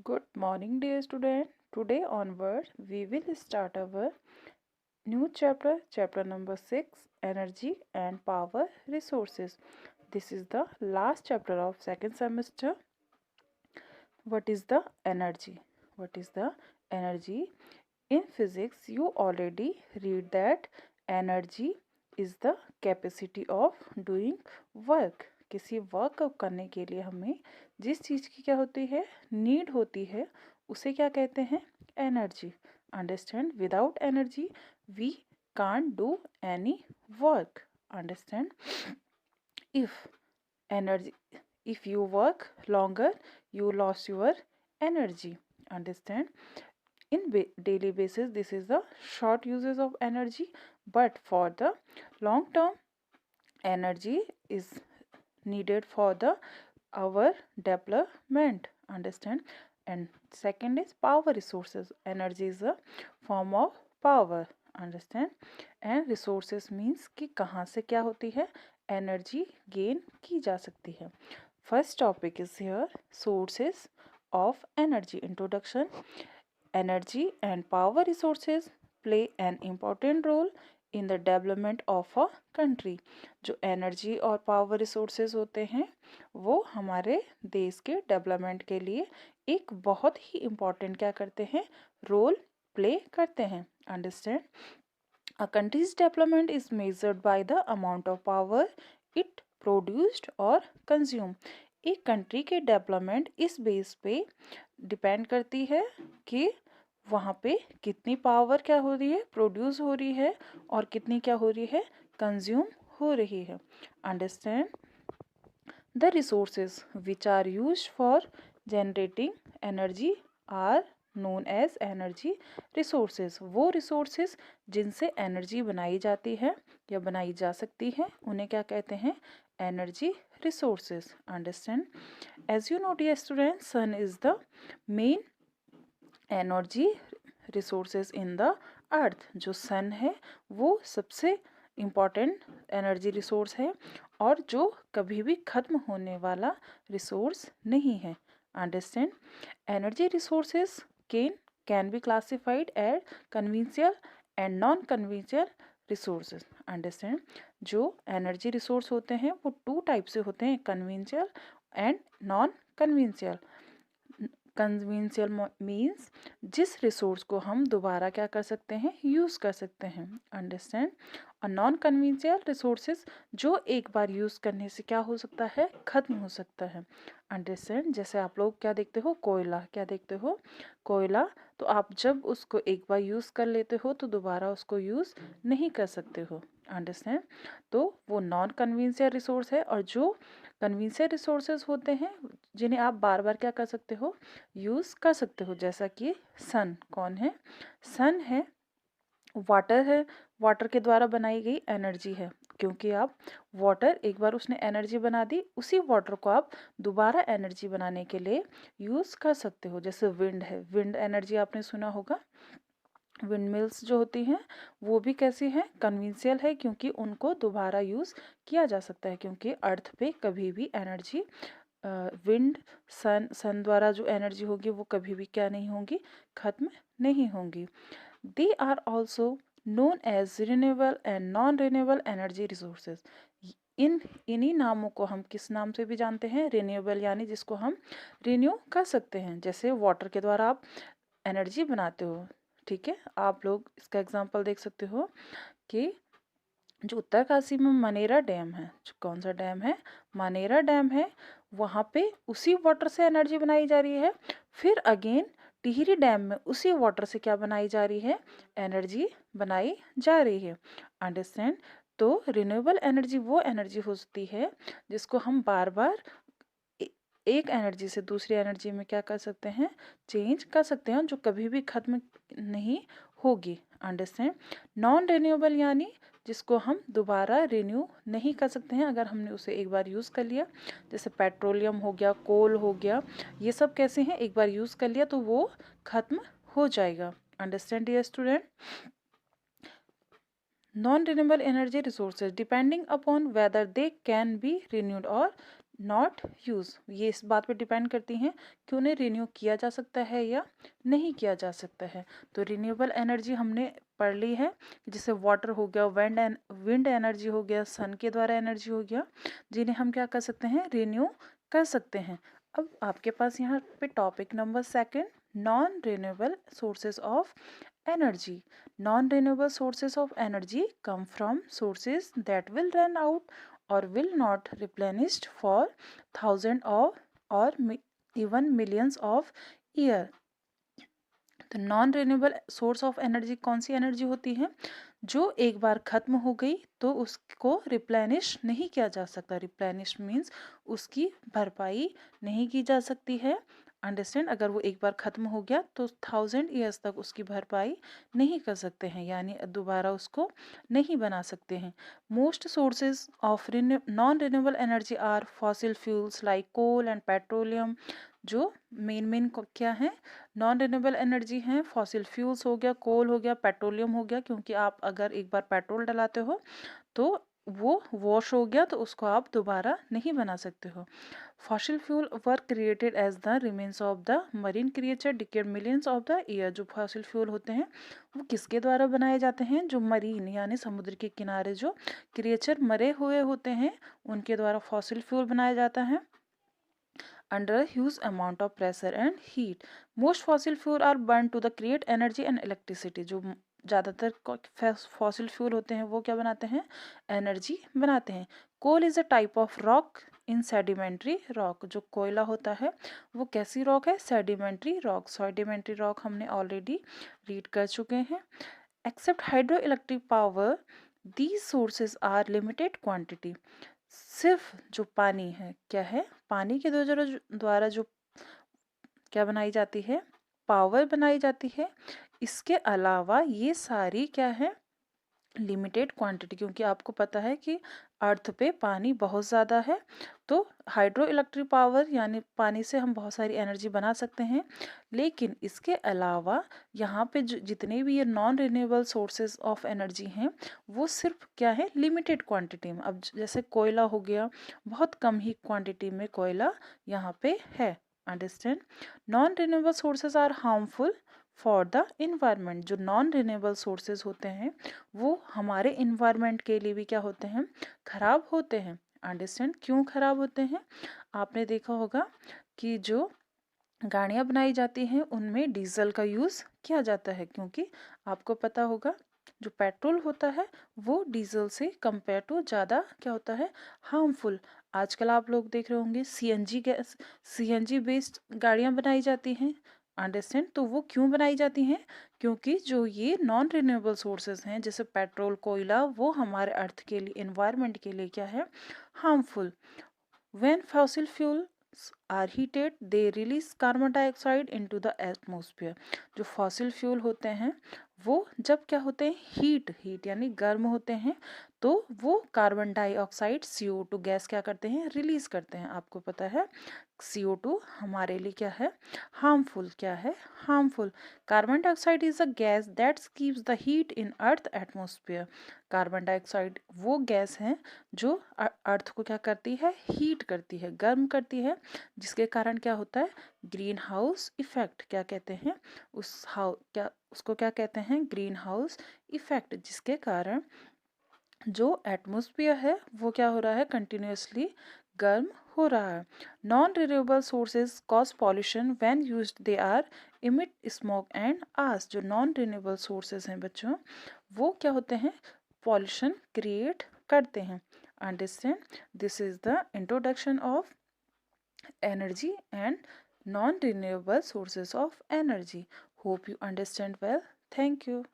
Good morning, dear student. Today onward, we will start our new chapter, chapter number 6, Energy and Power Resources. This is the last chapter of second semester. What is the energy? What is the energy? In physics, you already read that energy is the capacity of doing work. किसी work को करने के लिए हमें जिस चीज़ की क्या होती है, नीड होती है, उसे क्या कहते हैं? Energy. Understand? Without energy we can't do any work. Understand? If energy, if you work longer, you lost your energy. Understand? In daily basis, this is the short uses of energy, but for the long term, energy is needed for the our development. Understand? And second is power resources. Energy is a form of power. Understand? And resources means कि कहाँ से क्या होती है, energy gain की जा सकती है. First topic is here sources of energy. Introduction. Energy and power resources play an important role in the development of a country. जो एनर्जी और पावर रिसोर्सेज होते हैं वो हमारे देश के डेवलपमेंट के लिए एक बहुत ही इम्पोर्टेंट क्या करते हैं, रोल प्ले करते हैं. Understand? A country's development is measured by the amount of power it produced or consumed. एक कंट्री के डेवलपमेंट इस बेस पे डिपेंड करती है कि वहाँ पे कितनी पावर क्या हो रही है, प्रोड्यूस हो रही है, और कितनी क्या हो रही है, कंज्यूम हो रही है. Understand? The resources which are used for generating energy are known as energy resources. वो रिसोर्सेज जिनसे एनर्जी बनाई जाती है या बनाई जा सकती है उन्हें क्या कहते हैं? Energy resources. Understand? As you know dear student, sun is the main energy resources in the earth. जो सन है वो सबसे इम्पॉर्टेंट एनर्जी रिसोर्स है और जो कभी भी ख़त्म होने वाला रिसोर्स नहीं है. Understand? Energy resources can be classified as conventional and non conventional resources. Understand? जो एनर्जी रिसोर्स होते हैं वो टू टाइप से होते हैं, conventional and non conventional. Conventional means जिस रिसोर्स को हम दोबारा क्या कर सकते हैं, यूज़ कर सकते हैं. अंडरस्टैंड? और नॉन कन्वेंशियल रिसोर्सेज जो एक बार यूज़ करने से क्या हो सकता है, ख़त्म हो सकता है. अंडरस्टैंड? जैसे आप लोग क्या देखते हो, कोयला. क्या देखते हो? कोयला. तो आप जब उसको एक बार यूज़ कर लेते हो तो दोबारा उसको यूज़ नहीं कर सकते हो. अंडरस्टैंड? तो वो नॉन कन्वेंशियल रिसोर्स है. और जो कन्वेंशियल रिसोर्सेज होते हैं जिन्हें आप बार बार क्या कर सकते हो, यूज़ कर सकते हो. जैसा कि सन. कौन है? सन है. वाटर है. वाटर के द्वारा बनाई गई एनर्जी है, क्योंकि आप वाटर एक बार उसने एनर्जी बना दी, उसी वाटर को आप दोबारा एनर्जी बनाने के लिए यूज़ कर सकते हो. जैसे विंड है. विंड एनर्जी आपने सुना होगा. विंड मिल्स जो होती हैं वो भी कैसी हैं, कन्वेंशियल है, क्योंकि उनको दोबारा यूज़ किया जा सकता है. क्योंकि अर्थ पे कभी भी एनर्जी विंड सन द्वारा जो एनर्जी होगी वो कभी भी क्या नहीं होंगी, ख़त्म नहीं होंगी. They are also known as renewable and non renewable energy resources. इन्हीं नामों को हम किस नाम से भी जानते हैं? रिन्यूएबल, यानी जिसको हम रिन्यू कर सकते हैं. जैसे वाटर के द्वारा आप एनर्जी बनाते हो. ठीक है, आप लोग इसका एग्जांपल देख सकते हो कि जो उत्तरकाशी में मनेरा डैम है, जो कौन सा डैम है, मनेरा डैम है, वहाँ पे उसी वाटर से एनर्जी बनाई जा रही है. फिर अगेन टिहरी डैम में उसी वाटर से क्या बनाई जा रही है, एनर्जी बनाई जा रही है. अंडरस्टैंड? तो रिन्यूएबल एनर्जी वो एनर्जी हो सकती है जिसको हम बार बार एक एनर्जी से दूसरी एनर्जी में क्या कर सकते हैं, चेंज कर सकते हैं, जो कभी भी ख़त्म नहीं होगी. अंडरस्टैंड? नॉन रिन्यूएबल यानी जिसको हम दोबारा रिन्यू नहीं कर सकते हैं, अगर हमने उसे एक बार यूज़ कर लिया. जैसे पेट्रोलियम हो गया, कोल हो गया, ये सब कैसे हैं, एक बार यूज़ कर लिया तो वो ख़त्म हो जाएगा. Understand dear student? non renewable energy resources depending upon whether they can be renewed or not use, ये इस बात पे डिपेंड करती हैं कि उन्हें रिन्यू किया जा सकता है या नहीं किया जा सकता है। तो रिन्यूएबल एनर्जी हमने पढ़ ली है, जैसे वाटर हो गया, विंड एनर्जी हो गया, सन के द्वारा एनर्जी हो गया, जिन्हें हम क्या कर सकते हैं, रिन्यू कर सकते हैं। अब आपके पास यहाँ पे topic number second, non renewable sources of energy. Non-renewable sources of energy come from sources that will run out or will not replenished for thousands of or even millions of year. तो non renewable source of energy कौन सी energy होती है, जो एक बार खत्म हो गई तो उसको रिप्लेनिश नहीं किया जा सकता। रिप्लेनिश मीन्स उसकी भरपाई नहीं की जा सकती है। अंडरस्टैंड, अगर वो एक बार ख़त्म हो गया तो 1000 ईयर्स तक उसकी भरपाई नहीं कर सकते हैं, यानी दोबारा उसको नहीं बना सकते हैं। Most sources of non renewable energy are fossil fuels like coal and petroleum. जो मेन क्या है, नॉन रिन्यूएबल एनर्जी हैं, फॉसिल फ्यूल्स हो गया, कोल हो गया, पेट्रोलियम हो गया, क्योंकि आप अगर एक बार पेट्रोल डलाते हो तो वो वॉश हो गया तो उसको आप दोबारा नहीं बना सकते हो। Fossil fuel were created as the remains of the marine creature decayed millions of the year. जो फॉसिल फ्यूल होते हैं वो किसके द्वारा बनाए जाते हैं, जो मरीन यानी समुद्र के किनारे जो क्रिएचर मरे हुए होते हैं उनके द्वारा फॉसिल फ्यूल बनाया जाता है under a huge amount of pressure and heat. Most fossil fuel are burned to the create energy and electricity. जो ज़्यादातर फॉसिल फ्यूल होते हैं वो क्या बनाते हैं, एनर्जी बनाते हैं। Coal is a type of rock in sedimentary rock. जो कोयला होता है वो कैसी रॉक है, सेडिमेंट्री रॉक। सेडिमेंट्री रॉक हमने ऑलरेडी रीड कर चुके हैं। Except hydro electric power these sources are limited quantity. सिर्फ जो पानी है, क्या है, पानी के द्वारा जो क्या बनाई जाती है, पावर बनाई जाती है। इसके अलावा ये सारी क्या है, लिमिटेड क्वांटिटी, क्योंकि आपको पता है कि अर्थ पे पानी बहुत ज़्यादा है। तो हाइड्रो इलेक्ट्रिक पावर यानी पानी से हम बहुत सारी एनर्जी बना सकते हैं, लेकिन इसके अलावा यहाँ पे जितने भी ये non renewable sources of energy हैं वो सिर्फ क्या है, लिमिटेड क्वांटिटी में। अब जैसे कोयला हो गया, बहुत कम ही क्वांटिटी में कोयला यहाँ पे है। Understand, non renewable sources are harmful for the environment. जो नॉन रिन्यूएबल सोर्सेज होते हैं वो हमारे इन्वायरमेंट के लिए भी क्या होते हैं, खराब होते हैं। अंडरस्टैंड, क्यों खराब होते हैं, आपने देखा होगा कि जो गाड़ियाँ बनाई जाती हैं उनमें डीजल का यूज़ किया जाता है, क्योंकि आपको पता होगा जो पेट्रोल होता है वो डीजल से कंपेयर टू ज़्यादा क्या होता है, हार्मफुल। आजकल आप लोग देख रहे होंगे सीएनजी गैस, सीएनजी बेस्ड गाड़ियाँ बनाई जाती हैं। अंडरस्टैंड, तो वो क्यों बनाई जाती हैं, क्योंकि जो ये नॉन रिन्यूएबल सोर्सेज हैं जैसे पेट्रोल, कोयला, वो हमारे अर्थ के लिए, इन्वायरमेंट के लिए क्या है, harmful. When fossil fuels are heated they release carbon dioxide into the atmosphere. जो फॉसिल फ्यूल होते हैं वो जब क्या होते हैं, हीट यानी गर्म होते हैं, तो वो कार्बन डाइऑक्साइड CO2 गैस क्या करते हैं, रिलीज करते हैं। आपको पता है CO2 हमारे लिए क्या है, हार्मफुल। क्या है, harmful. Carbon dioxide is a gas that keeps the heat in earth atmosphere. Carbon dioxide वो गैस है जो अर्थ को क्या करती है, हीट करती है, गर्म करती है, जिसके कारण क्या होता है, ग्रीन हाउस इफेक्ट। क्या कहते हैं उसको क्या कहते हैं, ग्रीन हाउस इफेक्ट, जिसके कारण जो एटमॉस्फेयर है वो क्या हो रहा है, कंटिन्यूसली गर्म हो रहा है। Non renewable sources cause pollution when used, they are emit smoke and ash. जो नॉन रिन्यूएबल सोर्सेज हैं बच्चों वो क्या होते हैं, पॉल्यूशन क्रिएट करते हैं। Understand, this is the introduction of energy and non-renewable sources of energy. Hope you understand well. Thank you.